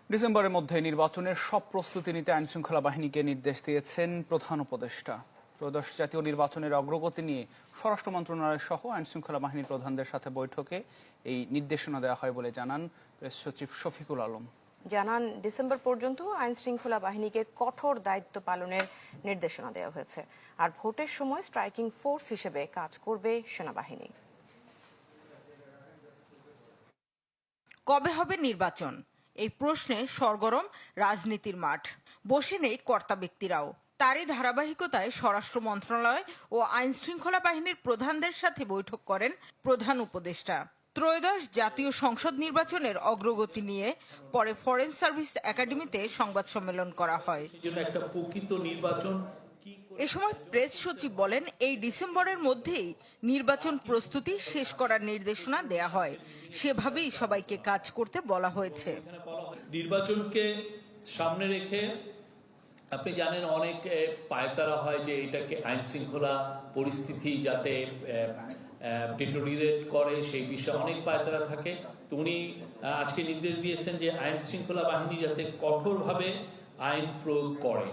ডিসেম্বরের মধ্যে নির্বাচনের সব প্রস্তুতি নিতে আইনশৃঙ্খলা বাহিনীকে নির্দেশ দিয়েছেন প্রধান উপদেষ্টা। ত্রয়োদশ জাতীয় নির্বাচনের অগ্রগতি নিয়ে স্বরাষ্ট্র মন্ত্রণালয় সহ আইনশৃঙ্খলা বাহিনীর প্রধানদের সাথে বৈঠকে এই নির্দেশনা দেওয়া হয় বলে জানান প্রেস সচিব শফিকুল আলম। জানান, ডিসেম্বর পর্যন্ত আইন শৃঙ্খলা বাহিনীকে কঠোর দায়িত্ব পালনের নির্দেশনা দেওয়া হয়েছে। আর ভোটের সময় স্ট্রাইকিং ফোর্স হিসেবে কাজ করবে সেনাবাহিনী। কবে হবে নির্বাচন, এই প্রশ্নে সরগরম রাজনীতির মাঠ। বসে নেই কর্তা ব্যক্তিরাও। তারই ধারাবাহিকতায় স্বরাষ্ট্র মন্ত্রণালয় ও আইন শৃঙ্খলা বাহিনীর প্রধানদের সাথে বৈঠক করেন প্রধান উপদেষ্টা। ত্রয়োদশ জাতীয় সংসদ নির্বাচনের অগ্রগতি নিয়ে পরে ফরেন সার্ভিস একাডেমিতে সংবাদ সম্মেলন করা হয়। একটা প্রকৃত নির্বাচন এ সময় প্রেস সচিব বলেন, এই ডিসেম্বরের মধ্যেই নির্বাচন প্রস্তুতি শেষ করার নির্দেশনা দেয়া হয়। সেভাবেই সবাইকে কাজ করতে বলা হয়েছে। নির্বাচনকে সামনে রেখে আপনি জানেন অনেক পায়তারা হয় যে এটাকে আইন শৃঙ্খলা পরিস্থিতি যাতে ডিটোরিয়েট করে সেই বিষয়ে অনেক পায়তারা থাকে। তো উনি আজকে নির্দেশ দিয়েছেন যে আইন শৃঙ্খলা বাহিনী যাতে কঠোরভাবে আইন প্রয়োগ করে।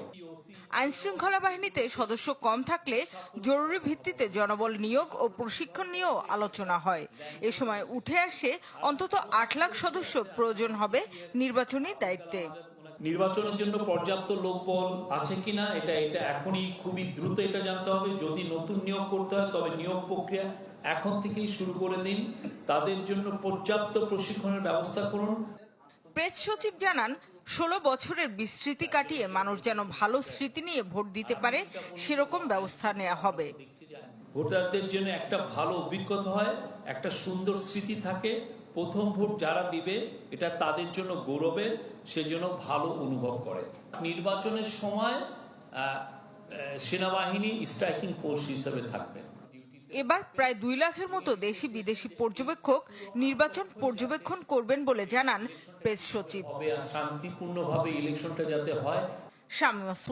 আইন শৃঙ্খলা বাহিনীতে সদস্য কম থাকলে জরুরি ভিত্তিতে জনবল নিয়োগ ও প্রশিক্ষণ নিয়েও আলোচনা হয়। এ সময় উঠে আসে অন্তত 8 লাখ সদস্য প্রয়োজন হবে নির্বাচনী দায়িত্বে। নির্বাচনের জন্য পর্যাপ্ত লোকবল আছে কিনা এটা এখনই খুবই দ্রুত এটা জানতে হবে। যদি নতুন নিয়োগ করতে হয় তবে নিয়োগ প্রক্রিয়া এখন থেকেই শুরু করে দিন। তাদের জন্য পর্যাপ্ত প্রশিক্ষণের ব্যবস্থা করুন। প্রেস সচিব জানান, 16 বছরের বিস্মৃতি কাটিয়ে মানুষ যেন ভালো স্মৃতি নিয়ে ভোট দিতে পারে সেরকম ব্যবস্থা নেওয়া হবে। ভোটারদের জন্য একটা ভালো অভিজ্ঞতা হয়, একটা সুন্দর স্মৃতি থাকে। প্রথম ভোট যারা দিবে এটা তাদের জন্য গৌরবের, সেজন্য ভালো অনুভব করে। নির্বাচনের সময় সেনাবাহিনী স্ট্রাইকিং ফোর্স হিসেবে থাকবে। এবার প্রায় 2 লাখের মতো দেশি বিদেশি পর্যবেক্ষক নির্বাচন পর্যবেক্ষণ করবেন বলে জানান প্রেস সচিব। শান্তিপূর্ণভাবে ইলেকশনটা যাতে হয়।